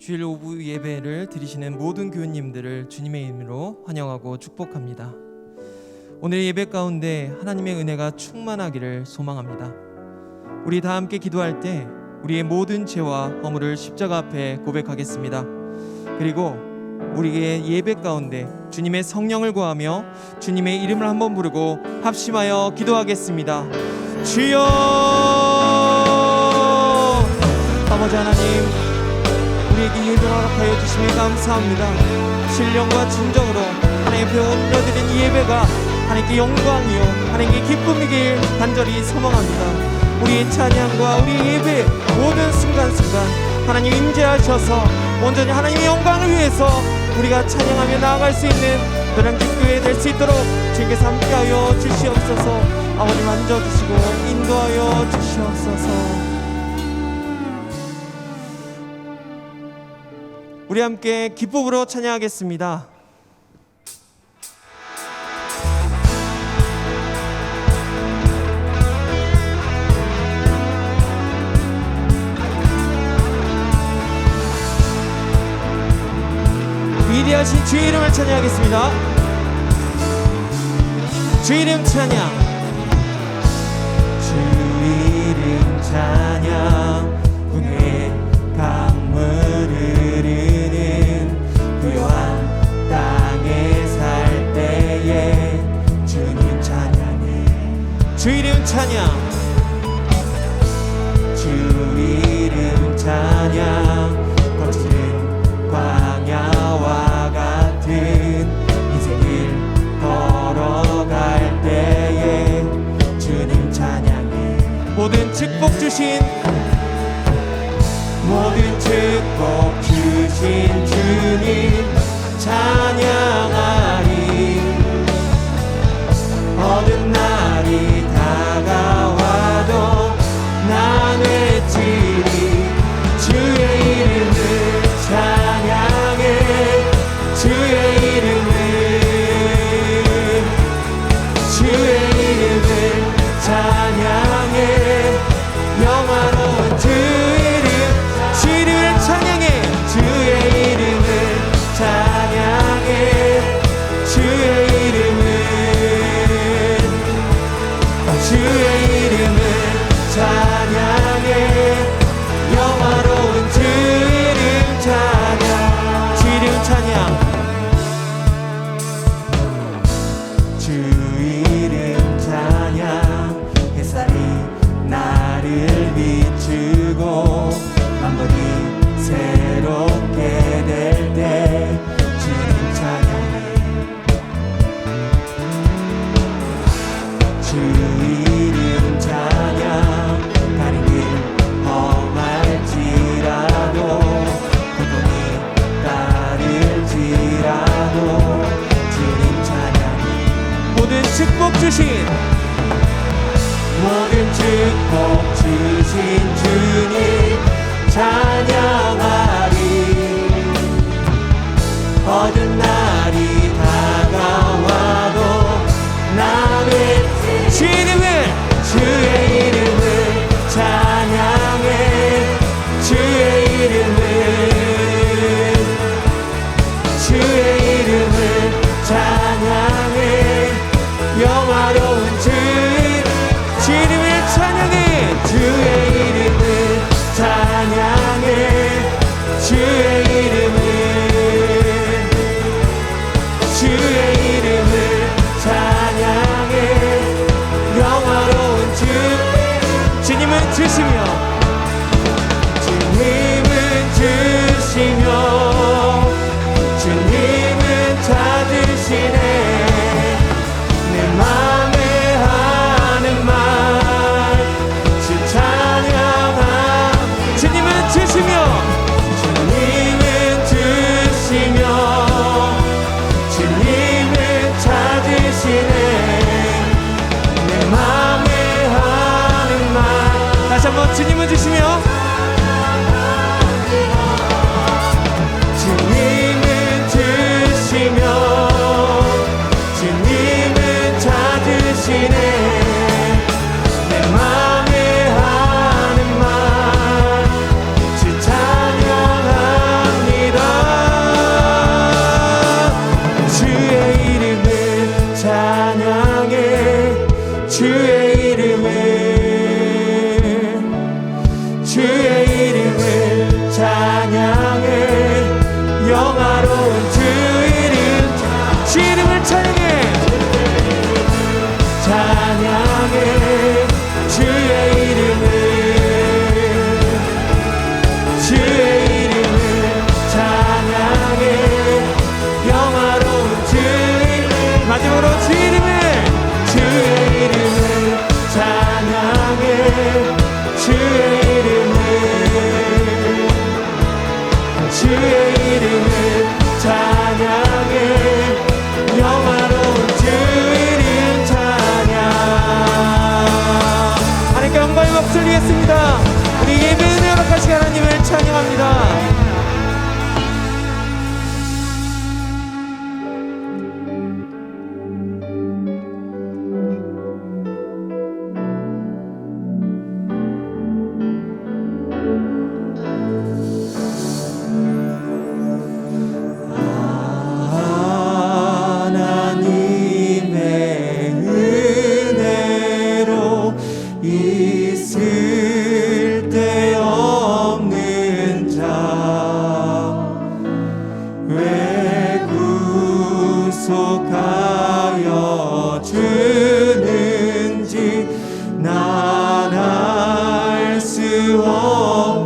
주일 오후 예배를 드리시는 모든 교우님들을 주님의 이름으로 환영하고 축복합니다. 오늘 예배 가운데 하나님의 은혜가 충만하기를 소망합니다. 우리 다 함께 기도할 때 우리의 모든 죄와 허물을 십자가 앞에 고백하겠습니다. 그리고 우리의 예배 가운데 주님의 성령을 구하며 주님의 이름을 한번 부르고 합심하여 기도하겠습니다. 주여! 아버지 하나님, 우리에게 예배를 허락하여 주심에 감사합니다. 신령과 진정으로 하나님 앞에 올려드린 이 예배가 하나님께 영광이요 하나님께 기쁨이길 간절히 소망합니다. 우리의 찬양과 우리의 예배 모든 순간순간 하나님 임재하셔서 온전히 하나님의 영광을 위해서 우리가 찬양하며 나아갈 수 있는 노량진 교회 될 수 있도록 주님께서 함께하여 주시옵소서. 아버지 만져주시고 인도하여 주시옵소서. 우리 함께 기쁨으로 찬양하겠습니다. 위대하신 주의 이름을 찬양하겠습니다. 주의 이름 찬양, 주의 이름 찬양. 궁의 강물을 흐르는 부요한 땅에 살 때에 주님 찬양해. 주의 이름 찬양, 주의 이름 찬양. 거칠은 광야와 같은 인생을 걸어갈 때에 주님 찬양해. 모든 축복 주신 주님 찬양하리. 어느 날이 다가와도 난 외치리. 주의 이름을 찬양해. 주의 이름을 찬양해. 영화로운 주 이름, 주 이름을 찬양해. 주의 이름을 찬양해. 주의 이름을 찬양해.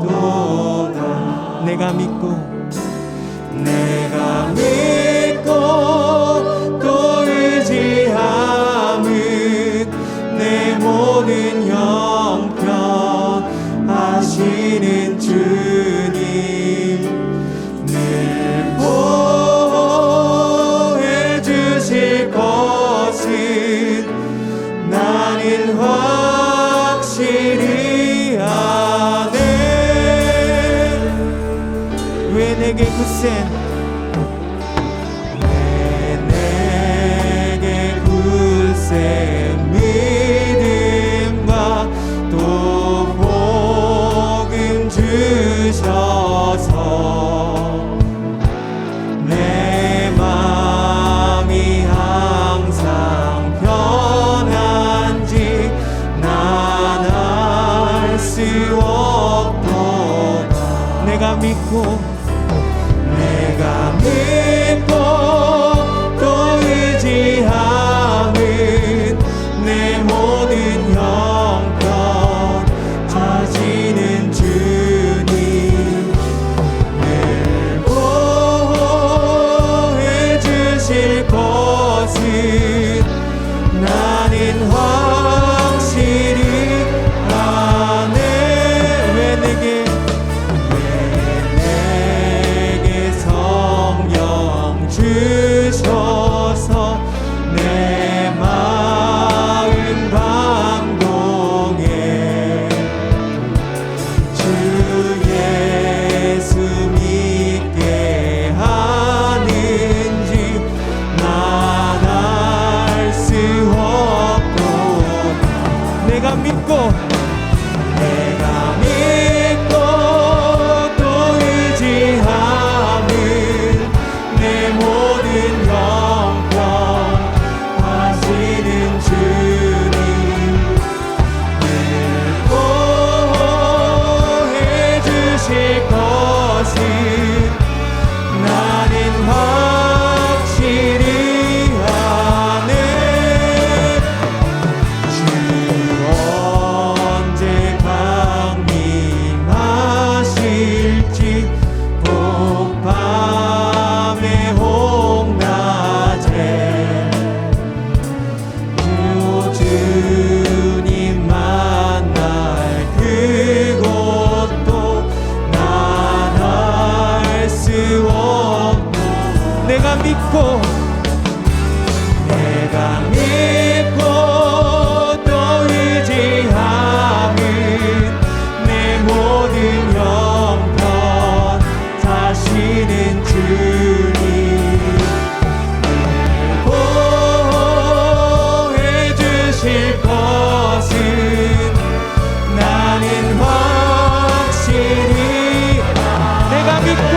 없도다. 내가 믿고 또 의지함은 내 모든 형편 하시는 주님, 늘 보호해 주실 것은 나는 확실히 아네. 왜 내게 굳센 믿음과 또 복음 주셔서 내 마음이 항상 편한지 난 알 수 없도다. 내가 믿고 또 의지함은 내 모든 형편 하시는 주님, 늘 보호해 주실 것은 나는 확실히 아네. 왜 내게 성령 주셔서 내 마음 감동해. 주 예수 믿게 하는지 난 알 수 없도다. 내가 믿고 또 의지함은 내 모든 형편 하시는 주님, 늘 보호해 주실 것은 나는 확실히 아네. 주 언제 강림하실지 밤의 홍낮에 주님 만날 그곳도 난 알 수 없고. 내가 믿고 또 의지함은 내 모든 형편 하시는 주님, 보호해 주실 것은 나는 확실히. 내가 믿고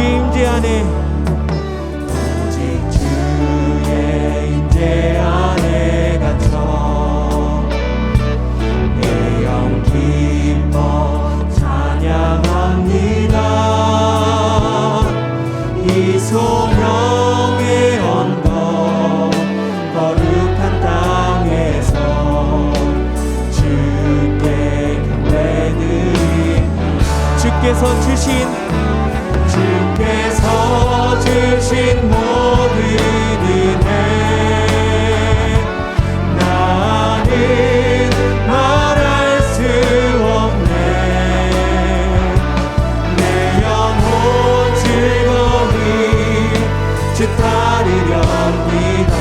주의 임재 안에 오직 주의 임재 안에 갇혀 내 영 기뻐 찬양합니다. 이 소명의 언덕 거룩한 땅에서 주께 경배드립니다. 주께서 주신 모든 은혜 나는 말할 수 없네. 내 영혼 즐거이 주 따르렵니다.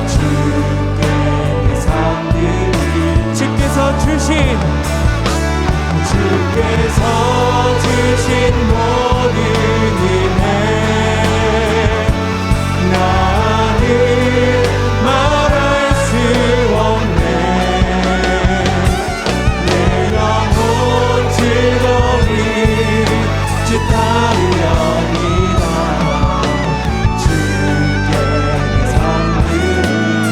주께 내 삶들이 주께서 주신 모든 은혜 나는 말할 수 없네. 내 영혼 즐거이 주 따르렵니다. 주께 내 삶들이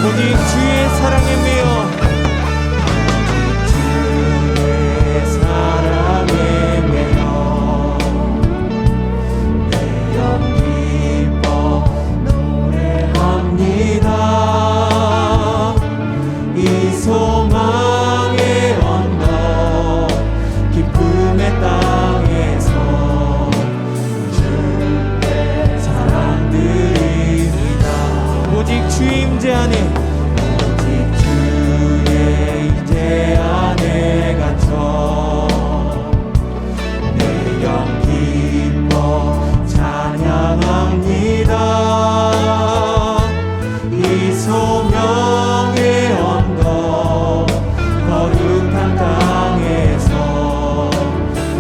오직 주의 사랑에 매여 소망의 언덕 기쁨의 땅에서 주의 사랑드립니다. 오직 주의 임재 안에 오직 주의 임재 안에 갇혀 내 영 기뻐 찬양합니다. 이 소명의 언덕 거룩한 땅에서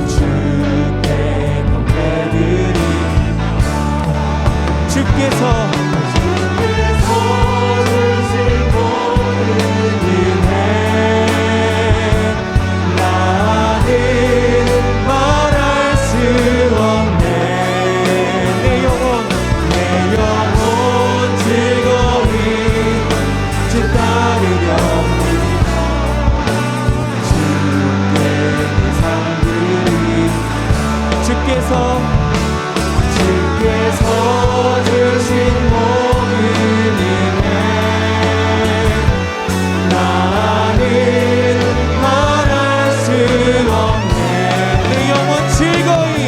주께 경배드립니다. 주께서 주신 모든 은혜 나는 말할 수 없네. 내 영혼 즐거이 주 따르렵니다. 주께 내 삶들이 주께서 주신 모든 은혜 나는 말할 수 없네. 내 영혼 즐거이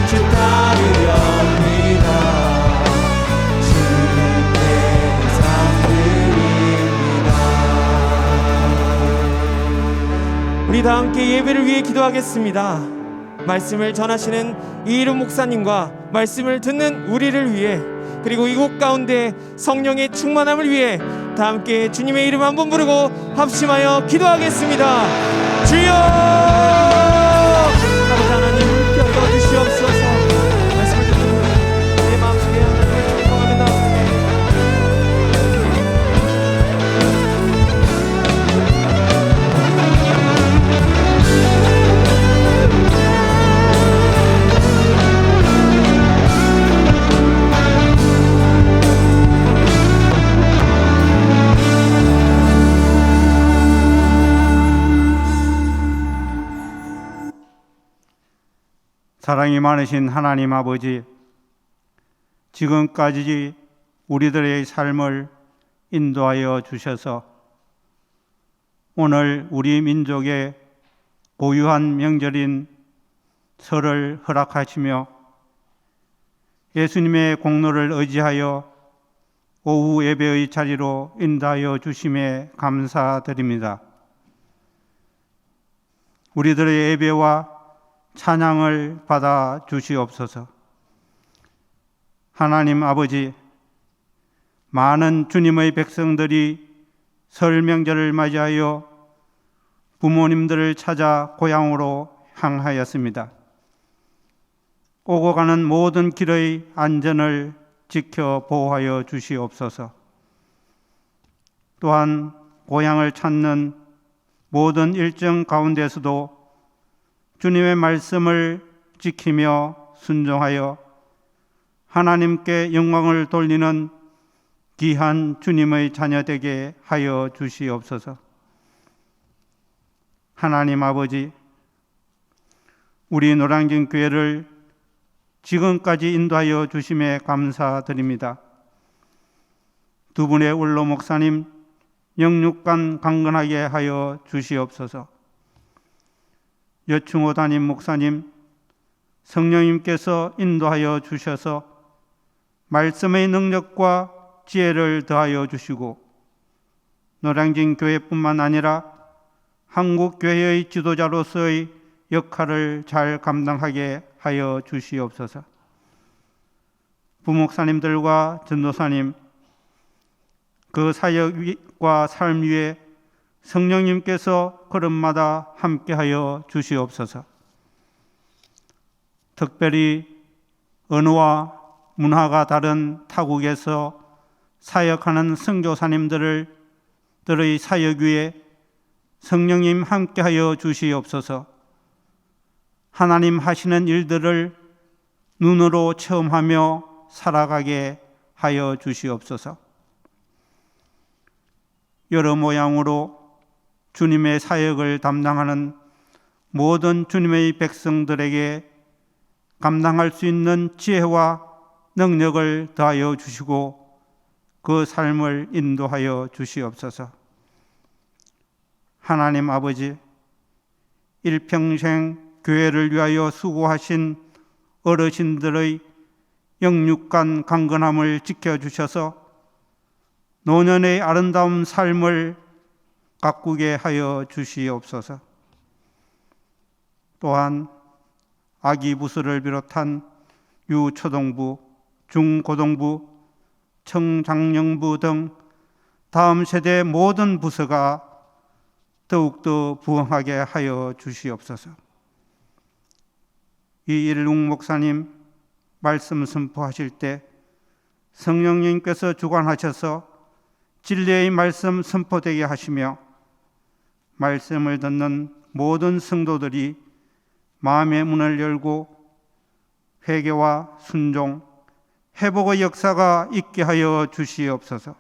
주 따르렵니다. 주께 삶드립니다. 우리 다 함께 예배를 위해 기도하겠습니다. 말씀을 전하시는 이일훈 목사님과 말씀을 듣는 우리를 위해 그리고 이곳 가운데 성령의 충만함을 위해 다 함께 주님의 이름 한번 부르고 합심하여 기도하겠습니다. 주여 아버지 하나님 껴 주시옵소서. 말씀을 듣는 내 마음속에 하나님을 충성하며 나아가게 사랑이 많으신 하나님 아버지, 지금까지 우리들의 삶을 인도하여 주셔서 오늘 우리 민족의 고유한 명절인 설을 허락하시며 예수님의 공로를 의지하여 오후 예배의 자리로 인도하여 주심에 감사드립니다. 우리들의 예배와 찬양을 받아 주시옵소서. 하나님 아버지, 많은 주님의 백성들이 설 명절을 맞이하여 부모님들을 찾아 고향으로 향하였습니다. 오고 가는 모든 길의 안전을 지켜 보호하여 주시옵소서. 또한 고향을 찾는 모든 일정 가운데서도 주님의 말씀을 지키며 순종하여 하나님께 영광을 돌리는 귀한 주님의 자녀 되게 하여 주시옵소서. 하나님 아버지, 우리 노량진 교회를 지금까지 인도하여 주심에 감사드립니다. 두 분의 원로 목사님 영육간 강건하게 하여 주시옵소서. 여충호 담임 목사님, 성령님께서 인도하여 주셔서 말씀의 능력과 지혜를 더하여 주시고 노량진 교회뿐만 아니라 한국 교회의 지도자로서의 역할을 잘 감당하게 하여 주시옵소서. 부목사님들과 전도사님, 그 사역과 삶 위에 성령님께서 걸음마다 함께하여 주시옵소서. 특별히 언어와 문화가 다른 타국에서 사역하는 선교사님들의 사역 위에 성령님 함께하여 주시옵소서. 하나님 하시는 일들을 눈으로 체험하며 살아가게 하여 주시옵소서. 여러 모양으로 주님의 사역을 담당하는 모든 주님의 백성들에게 감당할 수 있는 지혜와 능력을 더하여 주시고 그 삶을 인도하여 주시옵소서. 하나님 아버지, 일평생 교회를 위하여 수고하신 어르신들의 영육간 강건함을 지켜주셔서 노년의 아름다운 삶을 가꾸게 하여 주시옵소서. 또한 아기 부스를 비롯한 유초등부, 중고등부, 청장년부 등 다음 세대 모든 부서가 더욱더 부흥하게 하여 주시옵소서. 이일웅 목사님 말씀 선포하실 때 성령님께서 주관하셔서 진리의 말씀 선포되게 하시며 말씀을 듣는 모든 성도들이 마음의 문을 열고 회개와 순종, 회복의 역사가 있게 하여 주시옵소서.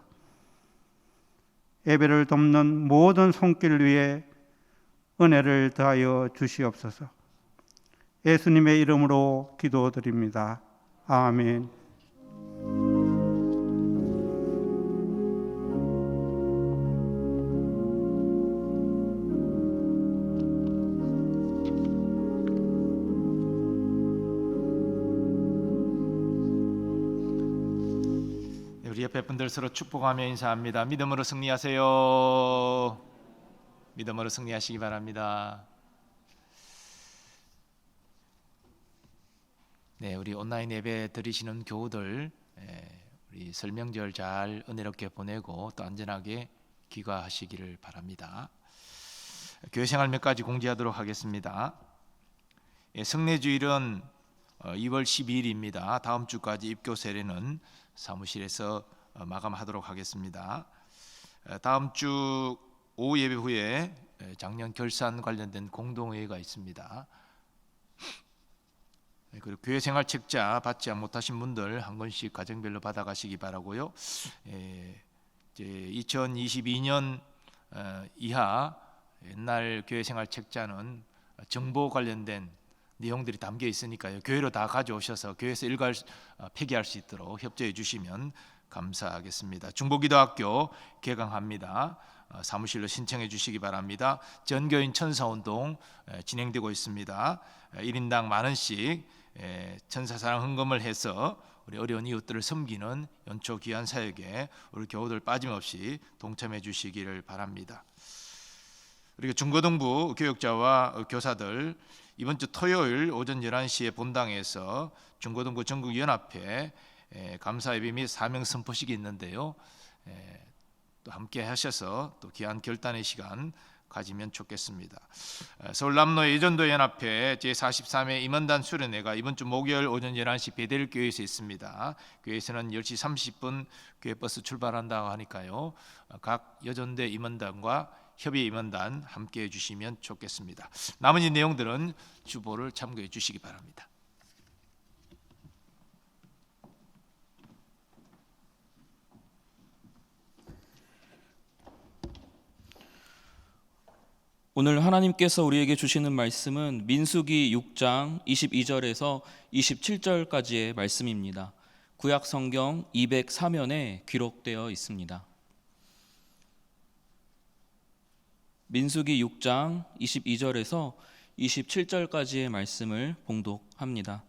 예배를 돕는 모든 손길 위에 은혜를 더하여 주시옵소서. 예수님의 이름으로 기도드립니다. 아멘. 우리 옆에 분들 서로 축복하며 인사합니다. 믿음으로 승리하세요. 믿음으로 승리하시기 바랍니다. 네, 우리 온라인 예배 드리시는 교우들, 우리 설명절 잘 은혜롭게 보내고 또 안전하게 귀가하시기를 바랍니다. 교회 생활 몇 가지 공지하도록 하겠습니다. 성례주일은 2월 12일입니다. 다음 주까지 입교 세례는 사무실에서 마감하도록 하겠습니다. 다음 주 오후 예배 후에 작년 결산 관련된 공동회의가 있습니다. 그리고 교회 생활 책자 받지 못하신 분들 한 권씩 가정별로 받아가시기 바라고요. 이제 2022년 이하 옛날 교회 생활 책자는 정보 관련된 내용들이 담겨 있으니까요. 교회로 다 가져오셔서 교회에서 폐기할 수 있도록 협조해 주시면 감사하겠습니다. 중보기도학교 개강합니다. 사무실로 신청해 주시기 바랍니다. 전교인 천사운동 진행되고 있습니다. 1인당 10,000원씩 천사사랑 헌금을 해서 우리 어려운 이웃들을 섬기는 연초 귀한 사역에 우리 교우들 빠짐없이 동참해 주시기를 바랍니다. 그리고 중고등부 교육자와 교사들 이번 주 토요일 오전 11시에 본당에서 중고등부 전국연합회 감사예배 및 사명 선포식이 있는데요. 또 함께 하셔서 또 귀한 결단의 시간 가지면 좋겠습니다. 서울 남로 예전도 연합회 제43회 임원단 수련회가 이번 주 목요일 오전 11시 베델교회에서 있습니다. 교회에서는 10시 30분 교회 버스 출발한다고 하니까요. 각 여전대 임원단과 협의 임원단 함께 해주시면 좋겠습니다. 나머지 내용들은 주보를 참고해 주시기 바랍니다. 오늘 하나님께서 우리에게 주시는 말씀은 민수기 6장 22절에서 27절까지의 말씀입니다. 구약 성경 204면에 기록되어 있습니다. 민수기 6장 22절에서 27절까지의 말씀을 봉독합니다.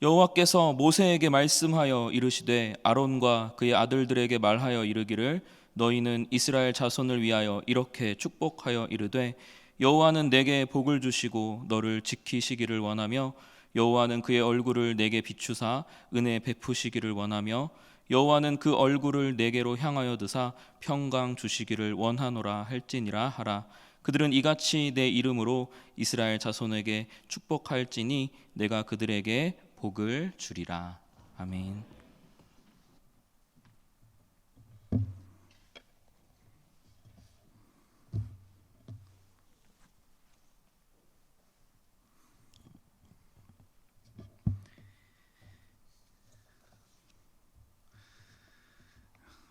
여호와께서 모세에게 말씀하여 이르시되 아론과 그의 아들들에게 말하여 이르기를 너희는 이스라엘 자손을 위하여 이렇게 축복하여 이르되 여호와는 내게 복을 주시고 너를 지키시기를 원하며 여호와는 그의 얼굴을 내게 비추사 은혜 베푸시기를 원하며 여호와는 그 얼굴을 내게로 향하여 드사 평강 주시기를 원하노라 할지니라 하라. 그들은 이같이 내 이름으로 이스라엘 자손에게 축복할지니 내가 그들에게 복을 주리라. 아멘.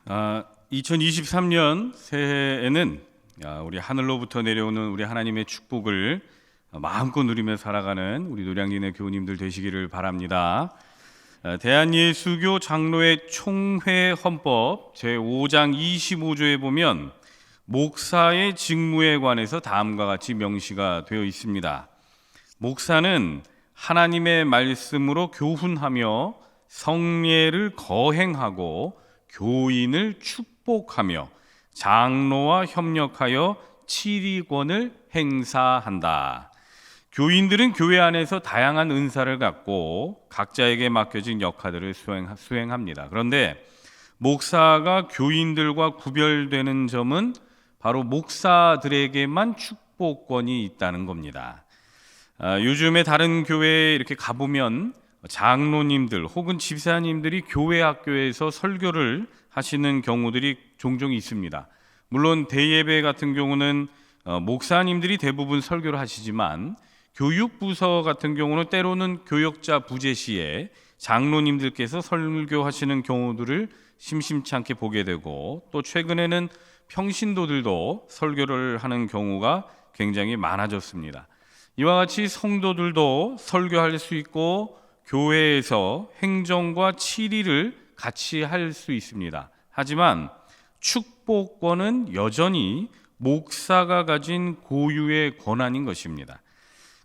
아, 2023년 새해에는 우리 하늘로부터 내려오는 우리 하나님의 축복을 마음껏 누리며 살아가는 우리 노량진의 교우님들 되시기를 바랍니다. 대한예수교 장로회 총회 헌법 제5장 25조에 보면 목사의 직무에 관해서 다음과 같이 명시가 되어 있습니다. 목사는 하나님의 말씀으로 교훈하며 성례를 거행하고 교인을 축복하며 장로와 협력하여 치리권을 행사한다. 교인들은 교회 안에서 다양한 은사를 갖고 각자에게 맡겨진 역할들을 수행합니다. 그런데 목사가 교인들과 구별되는 점은 바로 목사들에게만 축복권이 있다는 겁니다. 요즘에 다른 교회에 이렇게 가보면 장로님들 혹은 집사님들이 교회 학교에서 설교를 하시는 경우들이 종종 있습니다. 물론 대예배 같은 경우는 목사님들이 대부분 설교를 하시지만 교육부서 같은 경우는 때로는 교역자 부재 시에 장로님들께서 설교하시는 경우들을 심심치 않게 보게 되고 또 최근에는 평신도들도 설교를 하는 경우가 굉장히 많아졌습니다. 이와 같이 성도들도 설교할 수 있고 교회에서 행정과 치리를 같이 할 수 있습니다. 하지만 축복권은 여전히 목사가 가진 고유의 권한인 것입니다.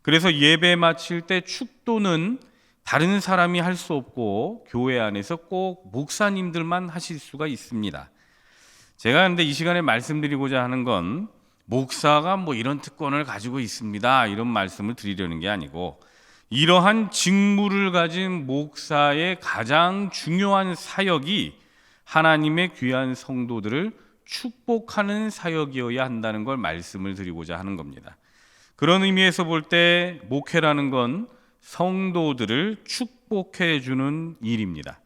그래서 예배 마칠 때 축도는 다른 사람이 할 수 없고 교회 안에서 꼭 목사님들만 하실 수가 있습니다. 제가 그런데 이 시간에 말씀드리고자 하는 건 목사가 이런 특권을 가지고 있습니다 이런 말씀을 드리려는 게 아니고 이러한 직무를 가진 목사의 가장 중요한 사역이 하나님의 귀한 성도들을 축복하는 사역이어야 한다는 걸 말씀을 드리고자 하는 겁니다. 그런 의미에서 볼 때 목회라는 건 성도들을 축복해 주는 일입니다.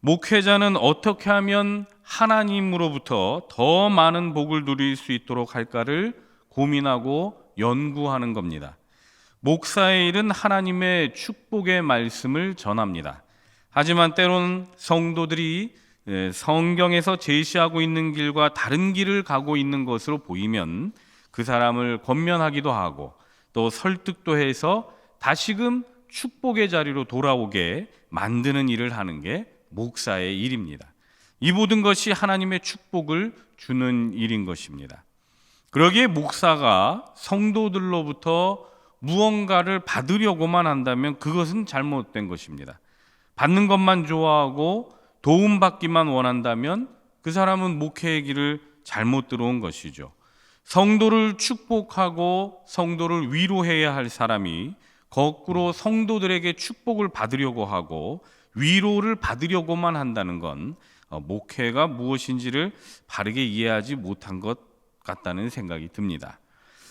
목회자는 어떻게 하면 하나님으로부터 더 많은 복을 누릴 수 있도록 할까를 고민하고 연구하는 겁니다. 목사의 일은 하나님의 축복의 말씀을 전합니다. 하지만 때로는 성도들이 성경에서 제시하고 있는 길과 다른 길을 가고 있는 것으로 보이면 그 사람을 권면하기도 하고 또 설득도 해서 다시금 축복의 자리로 돌아오게 만드는 일을 하는 게 목사의 일입니다. 이 모든 것이 하나님의 축복을 주는 일인 것입니다. 그러기에 목사가 성도들로부터 무언가를 받으려고만 한다면 그것은 잘못된 것입니다. 받는 것만 좋아하고 도움받기만 원한다면 그 사람은 목회의 길을 잘못 들어온 것이죠. 성도를 축복하고 성도를 위로해야 할 사람이 거꾸로 성도들에게 축복을 받으려고 하고 위로를 받으려고만 한다는 건 목회가 무엇인지를 바르게 이해하지 못한 것 같다는 생각이 듭니다.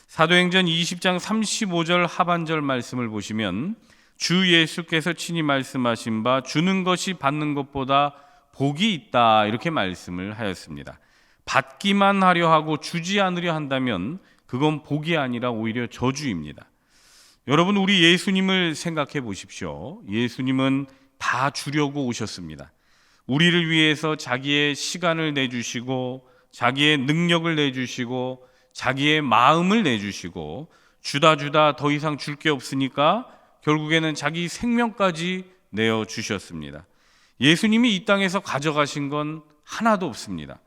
사도행전 20장 35절 하반절 말씀을 보시면 주 예수께서 친히 말씀하신 바 주는 것이 받는 것보다 복이 있다 이렇게 말씀을 하였습니다. 받기만 하려 하고 주지 않으려 한다면 그건 복이 아니라 오히려 저주입니다. 여러분, 우리 예수님을 생각해 보십시오. 예수님은 다 주려고 오셨습니다. 우리를 위해서 자기의 시간을 내주시고 자기의 능력을 내주시고 자기의 마음을 내주시고 주다 더 이상 줄 게 없으니까 결국에는 자기 생명까지 내어주셨습니다. 예수님이 이 땅에서 가져가신 건 하나도 없습니다.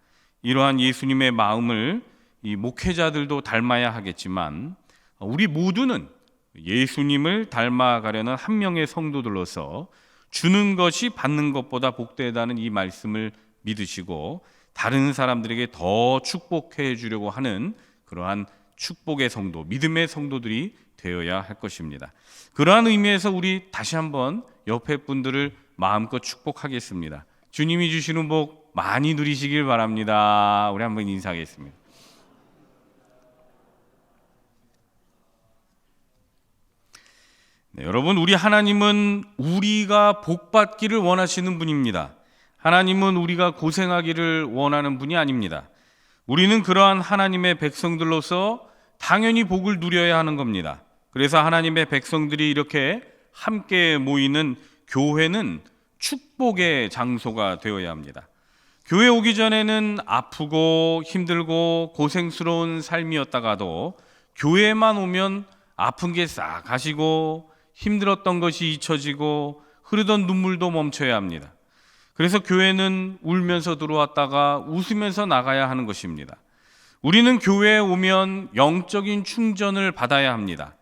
이러한 예수님의 마음을 이 목회자들도 닮아야 하겠지만 우리 모두는 예수님을 닮아가려는 한 명의 성도들로서 주는 것이 받는 것보다 복되다는 이 말씀을 믿으시고 다른 사람들에게 더 축복해 주려고 하는 그러한 축복의 성도, 믿음의 성도들이 되어야 할 것입니다. 그러한 의미에서 우리 다시 한번 옆에 분들을 마음껏 축복하겠습니다. 주님이 주시는 복 많이 누리시길 바랍니다. 우리 한번 인사하겠습니다. 네, 여러분, 우리 하나님은 우리가 복받기를 원하시는 분입니다. 하나님은 우리가 고생하기를 원하는 분이 아닙니다. 우리는 그러한 하나님의 백성들로서 당연히 복을 누려야 하는 겁니다. 그래서 하나님의 백성들이 이렇게 함께 모이는 교회는 축복의 장소가 되어야 합니다. 교회 오기 전에는 아프고 힘들고 고생스러운 삶이었다가도 교회만 오면 아픈 게 싹 가시고 힘들었던 것이 잊혀지고 흐르던 눈물도 멈춰야 합니다. 그래서 교회는 울면서 들어왔다가 웃으면서 나가야 하는 것입니다. 우리는 교회에 오면 영적인 충전을 받아야 합니다.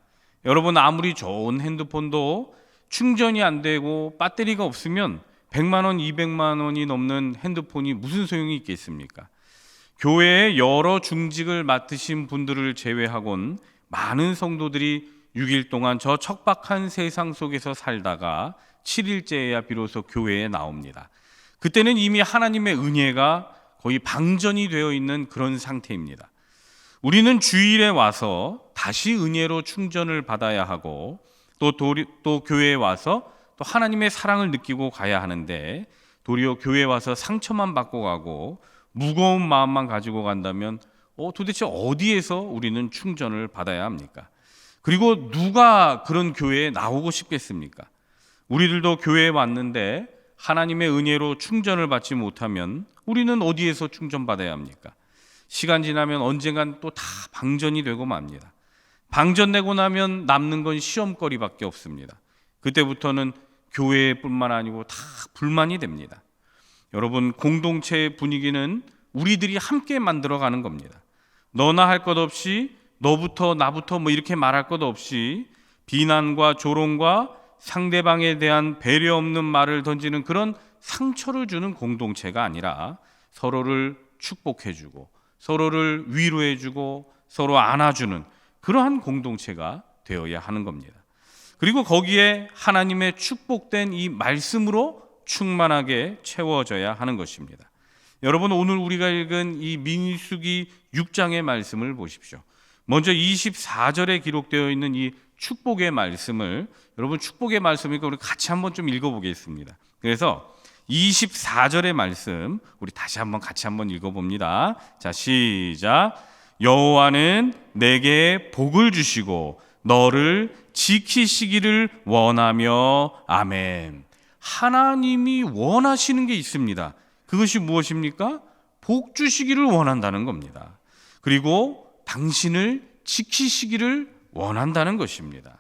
여러분, 아무리 좋은 핸드폰도 충전이 안 되고 배터리가 없으면 100만 원, 200만 원이 넘는 핸드폰이 무슨 소용이 있겠습니까? 교회에 여러 중직을 맡으신 분들을 제외하곤 많은 성도들이 6일 동안 저 척박한 세상 속에서 살다가 7일째에야 비로소 교회에 나옵니다. 그때는 이미 하나님의 은혜가 거의 방전이 되어 있는 그런 상태입니다. 우리는 주일에 와서 다시 은혜로 충전을 받아야 하고 또 교회에 와서 또 하나님의 사랑을 느끼고 가야 하는데 도리어 교회에 와서 상처만 받고 가고 무거운 마음만 가지고 간다면 도대체 어디에서 우리는 충전을 받아야 합니까? 그리고 누가 그런 교회에 나오고 싶겠습니까? 우리들도 교회에 왔는데 하나님의 은혜로 충전을 받지 못하면 우리는 어디에서 충전받아야 합니까? 시간 지나면 언젠간 또 다 방전이 되고 맙니다. 방전되고 나면 남는 건 시험거리밖에 없습니다. 그때부터는 교회뿐만 아니고 다 불만이 됩니다. 여러분, 공동체의 분위기는 우리들이 함께 만들어가는 겁니다. 너나 할 것 없이 너부터 나부터 이렇게 말할 것 없이 비난과 조롱과 상대방에 대한 배려 없는 말을 던지는 그런 상처를 주는 공동체가 아니라 서로를 축복해주고 서로를 위로해주고 서로 안아주는 그러한 공동체가 되어야 하는 겁니다. 그리고 거기에 하나님의 축복된 이 말씀으로 충만하게 채워져야 하는 것입니다. 여러분, 오늘 우리가 읽은 이 민수기 6장의 말씀을 보십시오. 먼저 24절에 기록되어 있는 이 축복의 말씀을, 여러분 축복의 말씀이니까 우리 같이 한번 좀 읽어보겠습니다. 그래서 24절의 말씀 우리 다시 한번 같이 한번 읽어봅니다. 자, 시작. 여호와는 내게 복을 주시고 너를 지키시기를 원하며. 아멘. 하나님이 원하시는 게 있습니다. 그것이 무엇입니까? 복 주시기를 원한다는 겁니다. 그리고 당신을 지키시기를 원한다는 것입니다.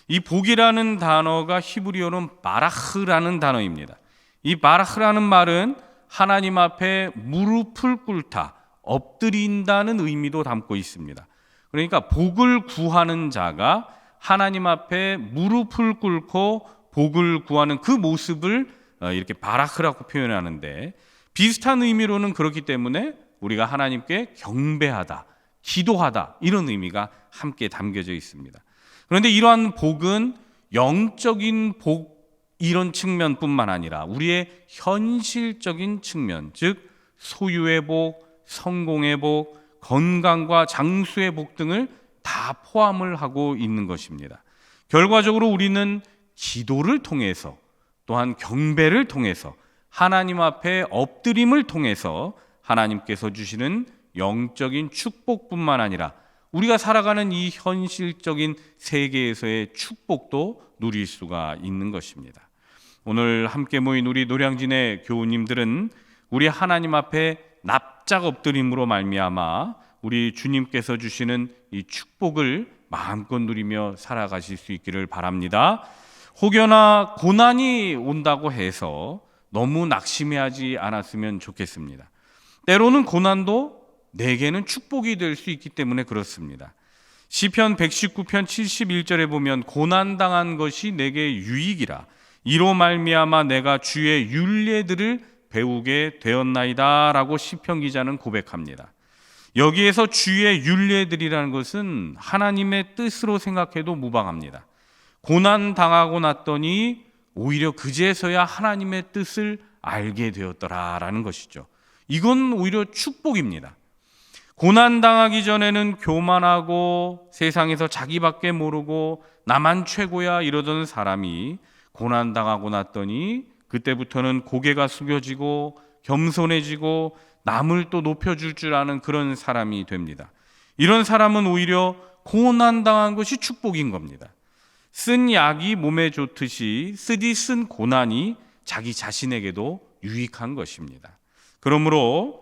이 복이라는 단어가 히브리어로는 바라흐라는 단어입니다. 이 바라흐라는 말은 하나님 앞에 무릎을 꿇다, 엎드린다는 의미도 담고 있습니다. 그러니까 복을 구하는 자가 하나님 앞에 무릎을 꿇고 복을 구하는 그 모습을 이렇게 바라흐라고 표현하는데, 비슷한 의미로는 그렇기 때문에 우리가 하나님께 경배하다, 기도하다, 이런 의미가 함께 담겨져 있습니다. 그런데 이러한 복은 영적인 복, 이런 측면뿐만 아니라 우리의 현실적인 측면, 즉 소유의 복, 성공의 복, 건강과 장수의 복 등을 다 포함을 하고 있는 것입니다. 결과적으로 우리는 기도를 통해서, 또한 경배를 통해서, 하나님 앞에 엎드림을 통해서 하나님께서 주시는 영적인 축복뿐만 아니라 우리가 살아가는 이 현실적인 세계에서의 축복도 누릴 수가 있는 것입니다. 오늘 함께 모인 우리 노량진의 교우님들은 우리 하나님 앞에 납작 엎드림으로 말미암아 우리 주님께서 주시는 이 축복을 마음껏 누리며 살아가실 수 있기를 바랍니다. 혹여나 고난이 온다고 해서 너무 낙심해하지 않았으면 좋겠습니다. 때로는 고난도 내게는 축복이 될 수 있기 때문에 그렇습니다. 시편 119편 71절에 보면 고난당한 것이 내게 유익이라 이로 말미암아 내가 주의 율례들을 배우게 되었나이다 라고 시편 기자는 고백합니다. 여기에서 주의 율례들이라는 것은 하나님의 뜻으로 생각해도 무방합니다. 고난당하고 났더니 오히려 그제서야 하나님의 뜻을 알게 되었더라라는 것이죠. 이건 오히려 축복입니다. 고난당하기 전에는 교만하고 세상에서 자기밖에 모르고 나만 최고야 이러던 사람이 고난당하고 났더니 그때부터는 고개가 숙여지고 겸손해지고 남을 또 높여줄 줄 아는 그런 사람이 됩니다. 이런 사람은 오히려 고난당한 것이 축복인 겁니다. 쓴 약이 몸에 좋듯이 쓰디 쓴 고난이 자기 자신에게도 유익한 것입니다. 그러므로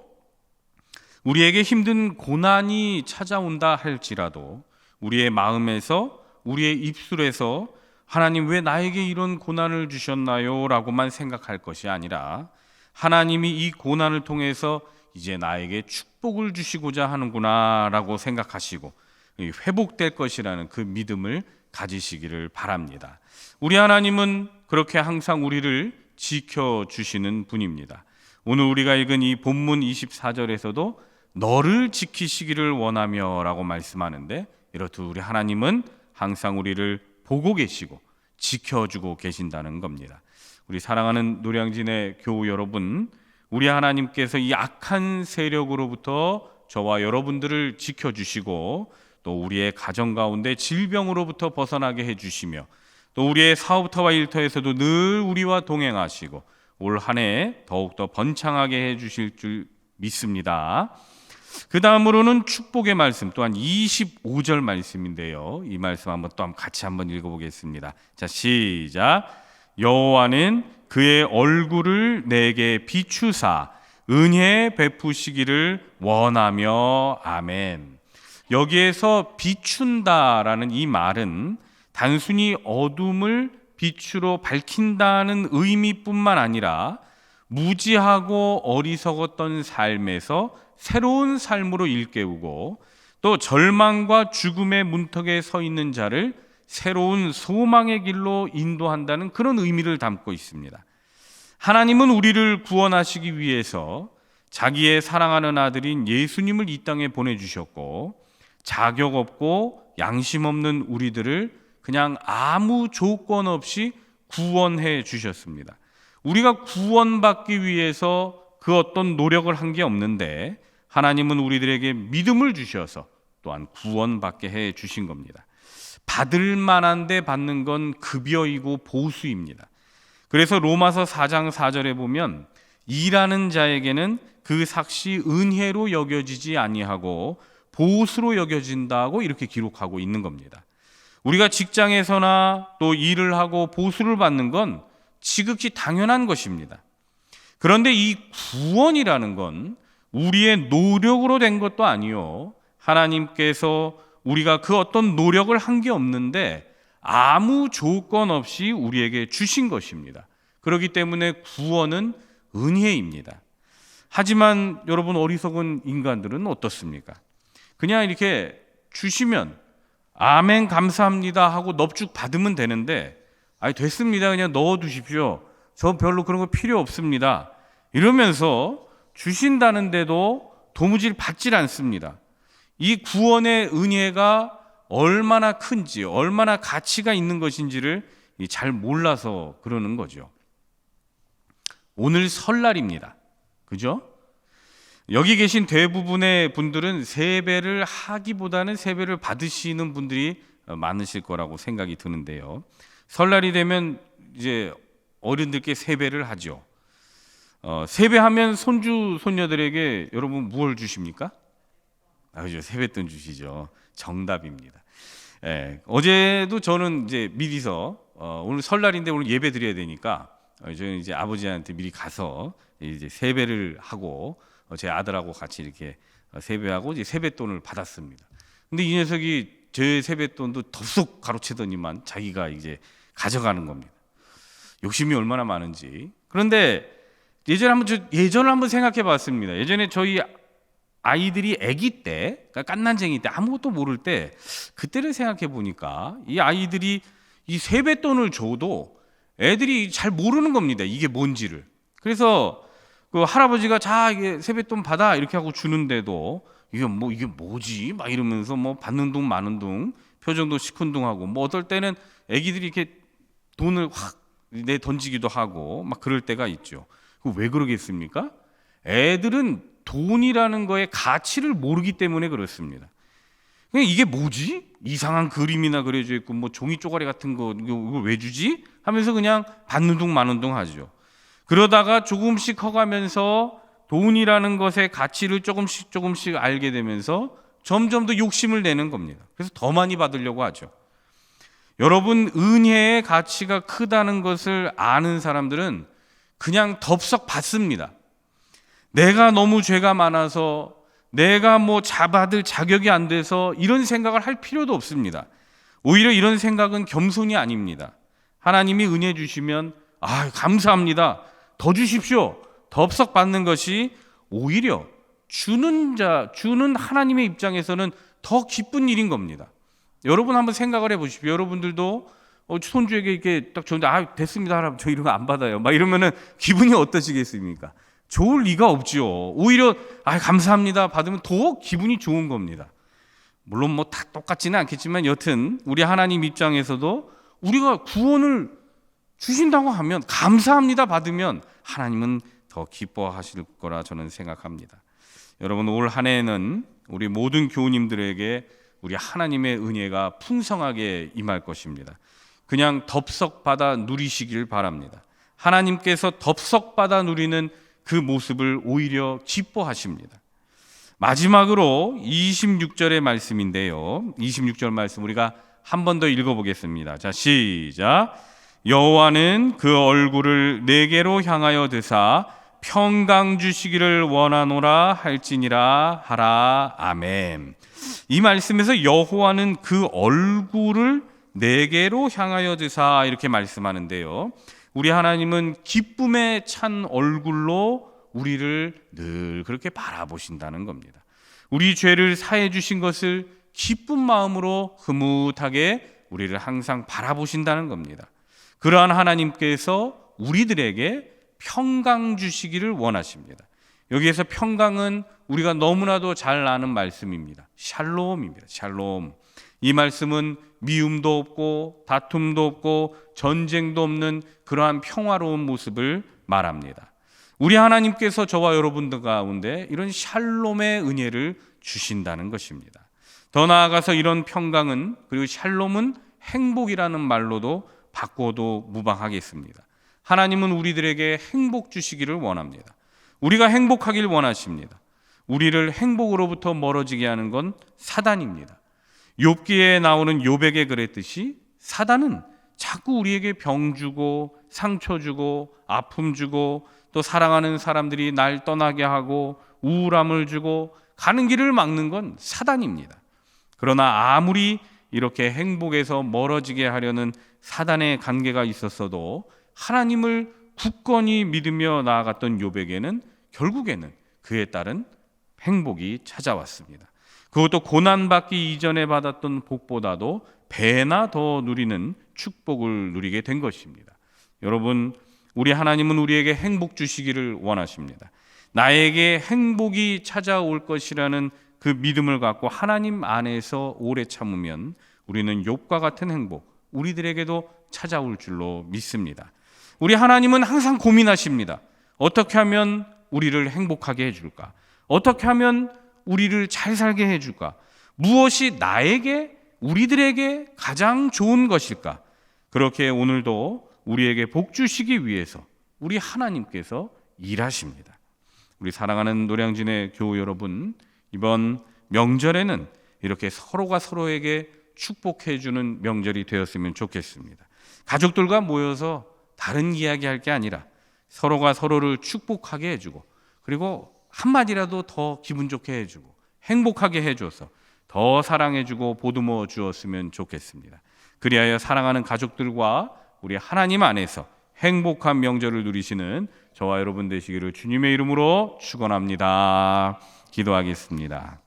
우리에게 힘든 고난이 찾아온다 할지라도 우리의 마음에서 우리의 입술에서 하나님 왜 나에게 이런 고난을 주셨나요? 라고만 생각할 것이 아니라 하나님이 이 고난을 통해서 이제 나에게 축복을 주시고자 하는구나 라고 생각하시고 회복될 것이라는 그 믿음을 가지시기를 바랍니다. 우리 하나님은 그렇게 항상 우리를 지켜주시는 분입니다. 오늘 우리가 읽은 이 본문 24절에서도 너를 지키시기를 원하며 라고 말씀하는데 이렇듯 우리 하나님은 항상 우리를 보고 계시고 지켜주고 계신다는 겁니다. 우리 사랑하는 노량진의 교우 여러분, 우리 하나님께서 이 악한 세력으로부터 저와 여러분들을 지켜주시고 또 우리의 가정 가운데 질병으로부터 벗어나게 해주시며 또 우리의 사업터와 일터에서도 늘 우리와 동행하시고 올 한 해 더욱더 번창하게 해주실 줄 믿습니다. 그 다음으로는 축복의 말씀 또한 25절 말씀인데요. 이 말씀 한번 또 같이 한번 읽어보겠습니다. 자, 시작. 여호와는 그의 얼굴을 내게 비추사 은혜 베푸시기를 원하며 아멘. 여기에서 비춘다라는 이 말은 단순히 어둠을 빛으로 밝힌다는 의미뿐만 아니라 무지하고 어리석었던 삶에서 새로운 삶으로 일깨우고 또 절망과 죽음의 문턱에 서 있는 자를 새로운 소망의 길로 인도한다는 그런 의미를 담고 있습니다. 하나님은 우리를 구원하시기 위해서 자기의 사랑하는 아들인 예수님을 이 땅에 보내주셨고 자격 없고 양심 없는 우리들을 그냥 아무 조건 없이 구원해 주셨습니다. 우리가 구원받기 위해서 그 어떤 노력을 한 게 없는데 하나님은 우리들에게 믿음을 주셔서 또한 구원받게 해 주신 겁니다. 받을 만한데 받는 건 급여이고 보수입니다. 그래서 로마서 4장 4절에 보면 일하는 자에게는 그 삭시 은혜로 여겨지지 아니하고 보수로 여겨진다고 이렇게 기록하고 있는 겁니다. 우리가 직장에서나 또 일을 하고 보수를 받는 건 지극히 당연한 것입니다. 그런데 이 구원이라는 건 우리의 노력으로 된 것도 아니요. 하나님께서 우리가 그 어떤 노력을 한 게 없는데 아무 조건 없이 우리에게 주신 것입니다. 그렇기 때문에 구원은 은혜입니다. 하지만 여러분 어리석은 인간들은 어떻습니까? 그냥 이렇게 주시면 아멘 감사합니다 하고 넙죽 받으면 되는데 됐습니다 그냥 넣어두십시오. 저 별로 그런 거 필요 없습니다. 이러면서 주신다는데도 도무지 받질 않습니다. 이 구원의 은혜가 얼마나 큰지 얼마나 가치가 있는 것인지를 잘 몰라서 그러는 거죠. 오늘 설날입니다. 그죠? 여기 계신 대부분의 분들은 세배를 하기보다는 세배를 받으시는 분들이 많으실 거라고 생각이 드는데요. 설날이 되면 이제 어른들께 세배를 하죠. 세배하면 손주 손녀들에게 여러분 무엇을 주십니까? 그죠. 세뱃돈 주시죠. 정답입니다. 예, 어제도 저는 이제 미리서 오늘 설날인데 오늘 예배 드려야 되니까 저는 이제 아버지한테 미리 가서 이제 세배를 하고 제 아들하고 같이 이렇게 세배하고 이제 세뱃돈을 받았습니다. 근데 이 녀석이 제 세뱃돈도 덥석 가로채더니만 자기가 이제 가져가는 겁니다. 욕심이 얼마나 많은지. 그런데 예전을 한번 생각해 봤습니다. 예전에 저희 아이들이 아기 때, 그러니까 갓난쟁이 때 아무것도 모를 때 그때를 생각해 보니까 이 아이들이 이 세뱃돈을 줘도 애들이 잘 모르는 겁니다. 이게 뭔지를. 그래서 그 할아버지가 자 이게 세뱃돈 받아 이렇게 하고 주는데도 이게 뭐지 막 이러면서 뭐 받는 둥 마는 둥 표정도 시큰둥하고 뭐 어떨 때는 아기들이 이렇게 돈을 확 내 던지기도 하고 막 그럴 때가 있죠. 왜 그러겠습니까? 애들은 돈이라는 거의 가치를 모르기 때문에 그렇습니다. 이게 뭐지? 이상한 그림이나 그려져 있고 뭐 종이 쪼가리 같은 거 이거 왜 주지? 하면서 그냥 받는 둥 마는 둥 하죠. 그러다가 조금씩 커가면서 돈이라는 것의 가치를 조금씩 알게 되면서 점점 더 욕심을 내는 겁니다. 그래서 더 많이 받으려고 하죠. 여러분, 은혜의 가치가 크다는 것을 아는 사람들은 그냥 덥석 받습니다. 내가 너무 죄가 많아서 내가 뭐 받을 자격이 안 돼서 이런 생각을 할 필요도 없습니다. 오히려 이런 생각은 겸손이 아닙니다. 하나님이 은혜 주시면 감사합니다. 더 주십시오. 덥석 받는 것이 오히려 주는 하나님의 입장에서는 더 기쁜 일인 겁니다. 여러분 한번 생각을 해보십시오. 여러분들도 손주에게 이렇게 딱 줬는데 됐습니다 할아버지 저 이런 거 안 받아요 막 이러면은 기분이 어떠시겠습니까? 좋을 리가 없죠. 오히려 감사합니다 받으면 더 기분이 좋은 겁니다. 물론 뭐 다 똑같지는 않겠지만 여튼 우리 하나님 입장에서도 우리가 구원을 주신다고 하면 감사합니다 받으면 하나님은 더 기뻐하실 거라 저는 생각합니다. 여러분, 올 한 해는 우리 모든 교우님들에게 우리 하나님의 은혜가 풍성하게 임할 것입니다. 그냥 덥석 받아 누리시길 바랍니다. 하나님께서 덥석 받아 누리는 그 모습을 오히려 기뻐하십니다. 마지막으로 26절의 말씀인데요. 26절 말씀 우리가 한 번 더 읽어보겠습니다. 자, 시작. 여호와는 그 얼굴을 내게로 향하여 드사 평강 주시기를 원하노라 할지니라 하라. 아멘. 이 말씀에서 여호와는 그 얼굴을 내게로 향하여 드사 이렇게 말씀하는데요. 우리 하나님은 기쁨에 찬 얼굴로 우리를 늘 그렇게 바라보신다는 겁니다. 우리 죄를 사해 주신 것을 기쁜 마음으로 흐뭇하게 우리를 항상 바라보신다는 겁니다. 그러한 하나님께서 우리들에게 평강 주시기를 원하십니다. 여기에서 평강은 우리가 너무나도 잘 아는 말씀입니다. 샬롬입니다. 샬롬. 이 말씀은 미움도 없고 다툼도 없고 전쟁도 없는 그러한 평화로운 모습을 말합니다. 우리 하나님께서 저와 여러분들 가운데 이런 샬롬의 은혜를 주신다는 것입니다. 더 나아가서 이런 평강은 그리고 샬롬은 행복이라는 말로도 바꿔도 무방하겠습니다. 하나님은 우리들에게 행복 주시기를 원합니다. 우리가 행복하길 원하십니다. 우리를 행복으로부터 멀어지게 하는 건 사단입니다. 욥기에 나오는 욥에게 그랬듯이 사단은 자꾸 우리에게 병 주고 상처 주고 아픔 주고 또 사랑하는 사람들이 날 떠나게 하고 우울함을 주고 가는 길을 막는 건 사단입니다. 그러나 아무리 이렇게 행복에서 멀어지게 하려는 사단의 관계가 있었어도 하나님을 굳건히 믿으며 나아갔던 욥에게는 결국에는 그에 따른 행복이 찾아왔습니다. 그것도 고난받기 이전에 받았던 복보다도 배나 더 누리는 축복을 누리게 된 것입니다. 여러분, 우리 하나님은 우리에게 행복 주시기를 원하십니다. 나에게 행복이 찾아올 것이라는 그 믿음을 갖고 하나님 안에서 오래 참으면 우리는 욥과 같은 행복, 우리들에게도 찾아올 줄로 믿습니다. 우리 하나님은 항상 고민하십니다. 어떻게 하면 우리를 행복하게 해줄까? 어떻게 하면 우리를 잘 살게 해줄까? 무엇이 나에게, 우리들에게 가장 좋은 것일까? 그렇게 오늘도 우리에게 복 주시기 위해서 우리 하나님께서 일하십니다. 우리 사랑하는 노량진의 교우 여러분, 이번 명절에는 이렇게 서로가 서로에게 축복해주는 명절이 되었으면 좋겠습니다. 가족들과 모여서 다른 이야기할 게 아니라 서로가 서로를 축복하게 해주고, 그리고 한마디라도 더 기분 좋게 해주고 행복하게 해줘서 더 사랑해주고 보듬어 주었으면 좋겠습니다. 그리하여 사랑하는 가족들과 우리 하나님 안에서 행복한 명절을 누리시는 저와 여러분 되시기를 주님의 이름으로 축원합니다. 기도하겠습니다.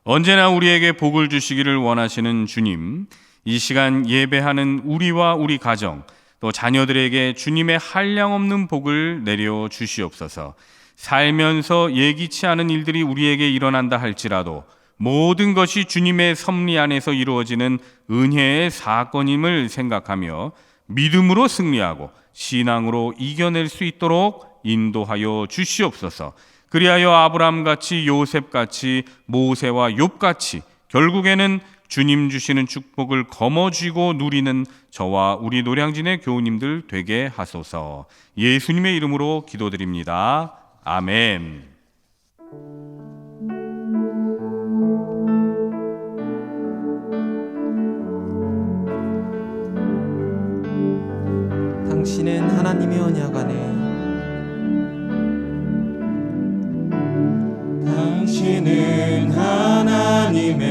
언제나 우리에게 복을 주시기를 원하시는 주님, 이 시간 예배하는 우리와 우리 가정, 또 자녀들에게 주님의 한량없는 복을 내려 주시옵소서. 살면서 예기치 않은 일들이 우리에게 일어난다 할지라도 모든 것이 주님의 섭리 안에서 이루어지는 은혜의 사건임을 생각하며 믿음으로 승리하고 신앙으로 이겨낼 수 있도록 인도하여 주시옵소서. 그리하여 아브라함같이, 요셉같이, 모세와 욥같이 결국에는 주님 주시는 축복을 거머쥐고 누리는 저와 우리 노량진의 교우님들 되게 하소서. 예수님의 이름으로 기도드립니다. 아멘. 당신은 하나님의 언약 안에, 당신은 하나님의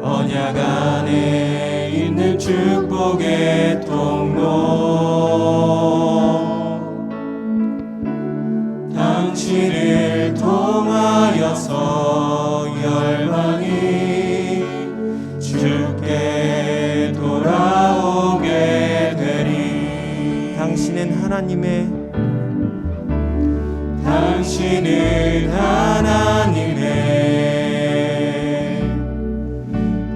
언약 안에 있는 축복의 통로, 당신을 통하여서 열방이 주께 돌아오게 되리. 당신은 하나님의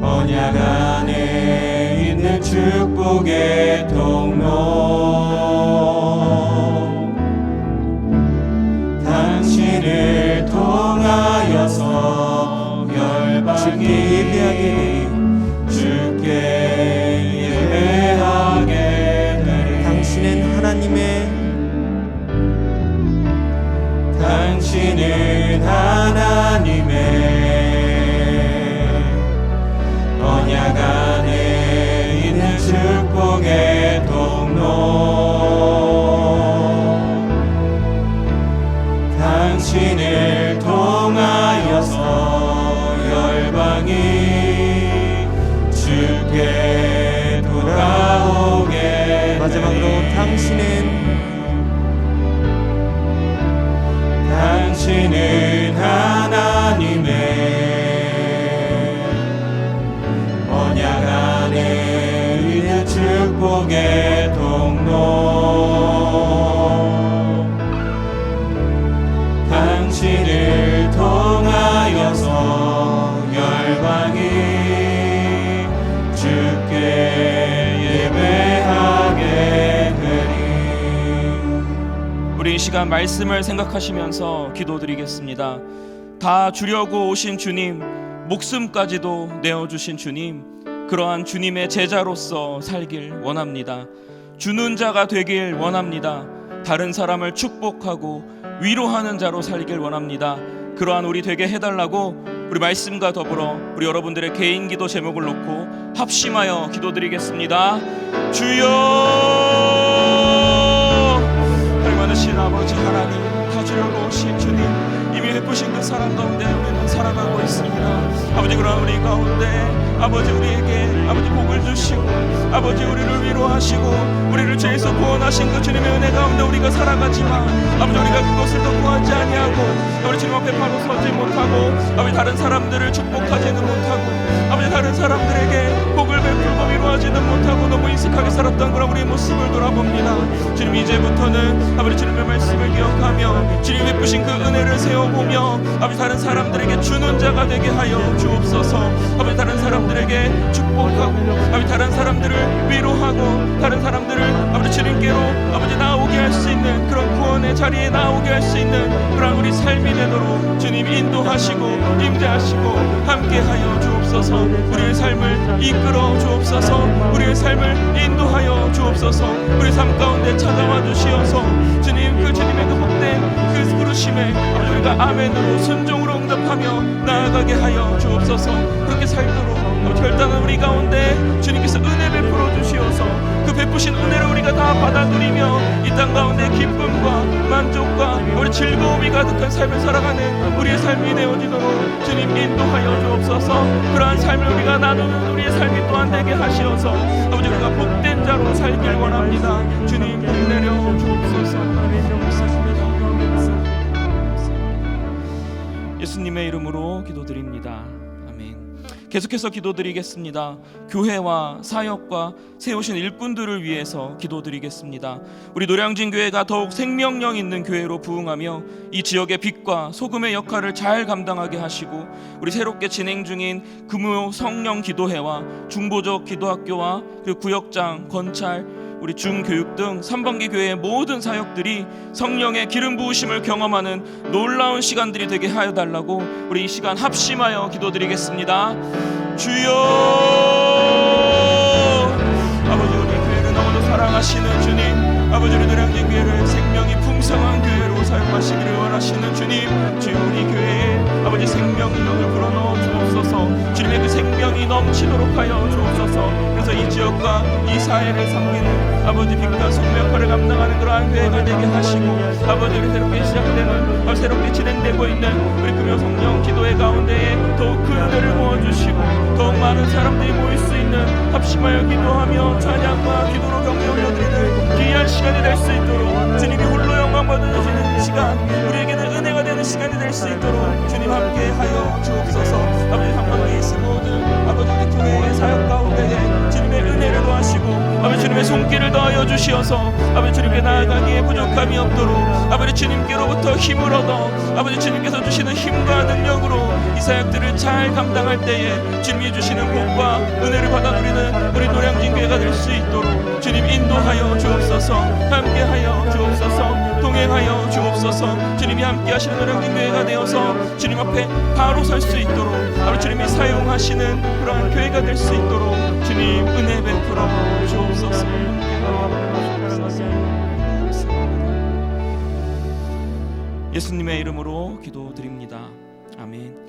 언약 안에 있는 축복의 통로, 당신을 통하여서 열방이 주께 예배하게 되리. 당신은 하나님의 언약 안에 있는 축복의 통로, 당신을 통하여서 열방이 주께 돌아오게 되리. 마지막으로 당신은 하나님의 언약 안에 있는 축복의 통로, 당신을 통하여서 열방이 주께 예배하게 되리. 우리 이 시간 말씀을 생각하시면서 기도드리겠습니다. 다 주려고 오신 주님, 목숨까지도 내어주신 주님, 그러한 주님의 제자로서 살길 원합니다. 주는 자가 되길 원합니다. 다른 사람을 축복하고 위로하는 자로 살길 원합니다. 그러한 우리 되게 해달라고 우리 말씀과 더불어 우리 여러분들의 개인 기도 제목을 놓고 합심하여 기도드리겠습니다. 주여, 하나님 많으신 아버지 하나님, 다 주려고 오신 주님, 이미 베푸신 그 사랑 가운데 우리는 살아가고 있습니다. 아버지, 그러한 우리 가운데 아버지 우리에게 아버지 복을 주시고 아버지 우리를 위로하시고 우리를 죄에서 구원하신 그 주님의 은혜 가운데 우리가 살아가지만 아버지 우리가 그것을 더 구하지 아니하고 아버지 주님 앞에 바로 서지 못하고 아버지 다른 사람들을 축복하지는 못하고 아버지 다른 사람들에게 복을 베풀고 위로하지는 못하고 너무 인식하게 살았던 그런 우리의 모습을 돌아봅니다. 주님, 이제부터는 아버지 주님의 말씀을 기억하며 주님 베푸신 그 은혜를 세워보며 아버지 다른 사람들에게 주는 자가 되게 하여 주옵소서. 아버지 다른 사람들에게 축복하고 아버지 다른 사람들을 위로하고 다른 사람들을 아버지 주님께로 아버지 나오게 할 수 있는 그런 구원의 자리에 나오게 할 수 있는 그런 우리 삶이 되도록 주님 인도하시고 임재하시고 함께하여 주옵소서. 우리의 삶을 이끌어 주옵소서. 우리의 삶을 인도하여 주옵소서. 우리 삶 가운데 찾아와 주시어서 주님, 그 주님의 그 복된 그 부르심에 아버지 우리가 아멘으로 순종으로 응답하며 나아가게 하여 주옵소서. 그렇게 살도록 아버지 결단한 우리 가운데 주님께서 은혜 베풀어 주시어서 그 베푸신 은혜를 우리가 다 받아 누리며 이 땅 가운데 기쁨과 만족과 우리 즐거움이 가득한 삶을 살아가는 우리의 삶이 되어지도록 주님 인도하여 주옵소서. 그러한 삶을 우리가 나누는 우리의 삶이 또한 되게 하시어서 아버지 우리가 복된 자로 살길 원합니다. 주님 복 내려 주옵소서. 예수님의 이름으로 기도드립니다. 아멘. 계속해서 기도드리겠습니다. 교회와 사역과 세우신 일꾼들을 위해서 기도드리겠습니다. 우리 노량진 교회가 더욱 생명력 있는 교회로 부흥하며 이 지역의 빛과 소금의 역할을 잘 감당하게 하시고 우리 새롭게 진행 중인 금요 성령 기도회와 중보적 기도학교와 그리고 구역장, 건찰, 우리 중교육 등 3번기 교회의 모든 사역들이 성령의 기름 부으심을 경험하는 놀라운 시간들이 되게 하여 달라고 우리 이 시간 합심하여 기도드리겠습니다. 주여, 아버지 우리 교회를 너무도 사랑하시는 주님, 아버지 우리 노량진 교회를 생명이 풍성한 교회로 사용하시기를 원하시는 주님, 주여 우리 교회에 아버지 생명력을 불어넣어 주옵소서. 주님의 그 생명이 넘치도록 하여 주옵소서. 그래서 이 지역과 이 사회를 섬기는 아버지 빛과 소금 역할을 감당하는 그러한 교회가 되게 하시고 아버지 우리 새롭게 시작되는 새롭게 진행되고 있는 우리 금요 성령 기도회 가운데에 더욱 그 은혜를 부어주시고 더욱 많은 사람들이 모일 수 있는 합심하여 기도하며 찬양과 기도로 경배 올려드리는 귀한 시간이 될 수 있도록 주님이 홀로 영광 받으시는 시간, 우리에게는 은혜가 되는 시간이 될 수 있도록 주님 함께 하여 주옵소서. 아버지 한번에 있은 모든 아버지 우리 교회의 사역 가운데에 주님의 은혜를 더하시고 아버지 주님의 손길을 더하여 주시어서 아버지 주님께 나아가기에 부족함이 없도록 아버지 주님께로부터 힘을 얻어 아버지 주님께서 주시는 힘과 능력으로 이 사역들을 잘 감당할 때에 주님이 주시는 복과 은혜를 받아 누리는 우리 노량진 교회가 될 수 있도록 주님 인도하여 주옵소서. 함께하여 주옵소서. 동행하여 주옵소서. 주님이 함께하시는 노량진 교회가 되어서 주님 앞에 바로 설 수 있도록 아버지 주님이 사용하시는 그러한 교회가 될 수 있도록 주님 은혜 베풀어 주옵소서. 예수님의 이름으로 기도드립니다. 아멘.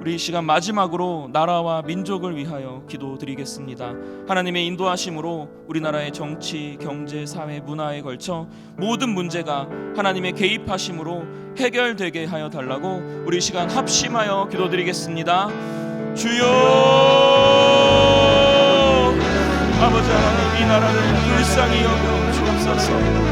우리 이 시간 마지막으로 나라와 민족을 위하여 기도드리겠습니다. 하나님의 인도하심으로 우리나라의 정치, 경제, 사회, 문화에 걸쳐 모든 문제가 하나님의 개입하심으로 해결되게 하여 달라고 우리 이 시간 합심하여 기도드리겠습니다. 주여, 아버지 하나님, 이 나라를 불쌍히 여겨 주옵소서.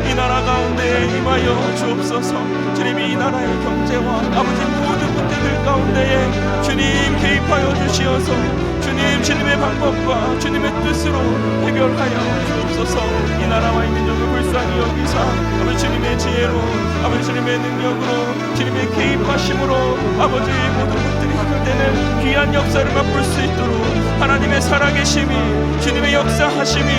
이 나라 가운데 임하여 주옵소서. 주님이 이 나라의 경제와 아버지 모든 문제들 가운데에 주님 개입하여 주시어서 주님, 주님의 방법과 주님의 뜻으로 해결하여 주옵소서. 이 나라와 이 민족을 불쌍히 여기사 아버지 주님의 지혜로 아버지 주님의 능력으로 주님의 개입하심으로 아버지 모든 것들이 해결되는 귀한 역사를 맛볼 수 있도록 하나님의 살아계심이 주님의 역사하심이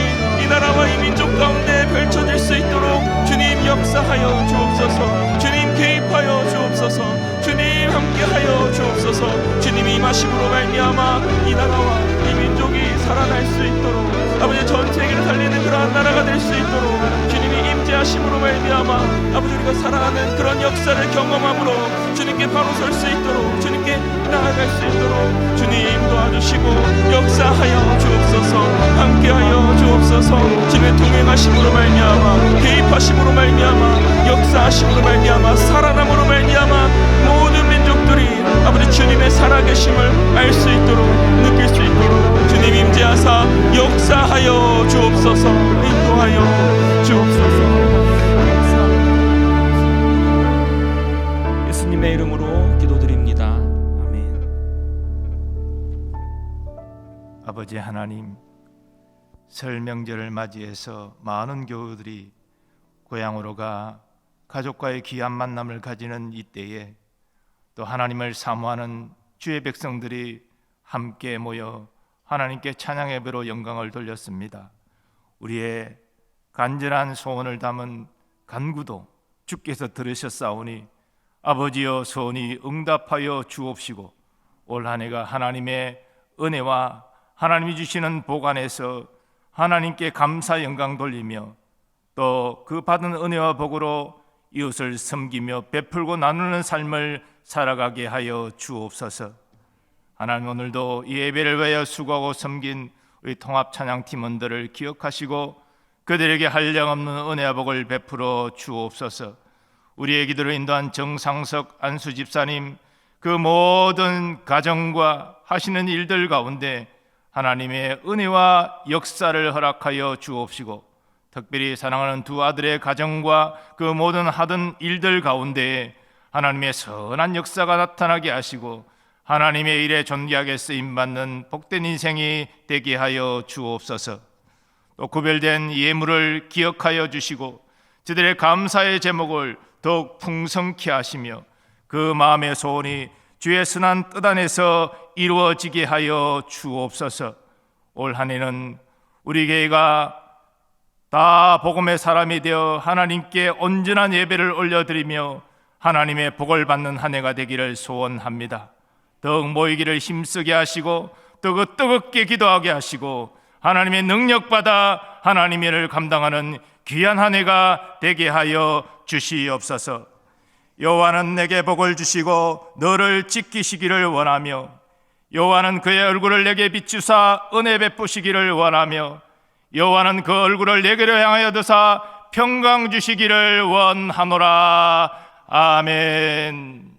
이 나라와 이 민족 가운데 펼쳐질 수 있도록 주님 역사하여 주옵소서. 주님 개입하여 주옵소서. 주님 함께하여 주옵소서. 주님이 임하심으로 말미암아 이 나라와 이 민족이 살아날 수 있도록 아버지 전 세계를 살리는 그러한 나라가 될 수 있도록 주님이 임재하심으로 말미암아 아버지 우리가 살아가는 그런 역사를 경험함으로 주님께 바로 설 수 있도록 주님께 나아갈 수 있도록 주님 도와주시고 역사하여 주옵소서. 함께하여 주옵소서. 주님의 동행하심으로 말미암아 개입하심으로 말미암아 역사하심으로 말미암아 살아남으로 말미암아 모든 민족들이 아버지 주님의 살아계심을 알 수 있도록 느낄 수 있도록 주님 임재하사 역사하여 주옵소서. 인도하여 주옵소서. 예수님의 이름으로 기도드립니다. 아멘. 아버지 하나님, 설 명절을 맞이해서 많은 교우들이 고향으로 가 가족과의 귀한 만남을 가지는 이때에 또 하나님을 사모하는 주의 백성들이 함께 모여 하나님께 찬양 예배로 영광을 돌렸습니다. 우리의 간절한 소원을 담은 간구도 주께서 들으셨사오니 아버지여 소원이 응답하여 주옵시고 올 한 해가 하나님의 은혜와 하나님이 주시는 복 안에서 하나님께 감사 영광 돌리며 또 그 받은 은혜와 복으로 이웃을 섬기며 베풀고 나누는 삶을 살아가게 하여 주옵소서. 하나님, 오늘도 이 예배를 위하여 수고하고 섬긴 우리 통합 찬양 팀원들을 기억하시고 그들에게 한량없는 은혜와 복을 베풀어 주옵소서. 우리의 기도를 인도한 정상석 안수 집사님, 그 모든 가정과 하시는 일들 가운데 하나님의 은혜와 역사를 허락하여 주옵시고, 특별히 사랑하는 두 아들의 가정과 그 모든 하던 일들 가운데 하나님의 선한 역사가 나타나게 하시고 하나님의 일에 존귀하게 쓰임받는 복된 인생이 되게 하여 주옵소서. 또 구별된 예물을 기억하여 주시고 저들의 감사의 제목을 더욱 풍성케 하시며 그 마음의 소원이 주의 선한 뜻 안에서 이루어지게 하여 주옵소서. 올 한 해는 우리 교회가 다 복음의 사람이 되어 하나님께 온전한 예배를 올려드리며 하나님의 복을 받는 한 해가 되기를 소원합니다. 더욱 모이기를 힘쓰게 하시고 뜨겁게 기도하게 하시고 하나님의 능력받아 하나님의 일을 감당하는 귀한 한 해가 되게 하여 주시옵소서. 여호와는 내게 복을 주시고 너를 지키시기를 원하며 여호와는 그의 얼굴을 내게 비추사 은혜 베푸시기를 원하며 여호와는 그 얼굴을 내게로 향하여 드사 평강 주시기를 원하노라. 아멘.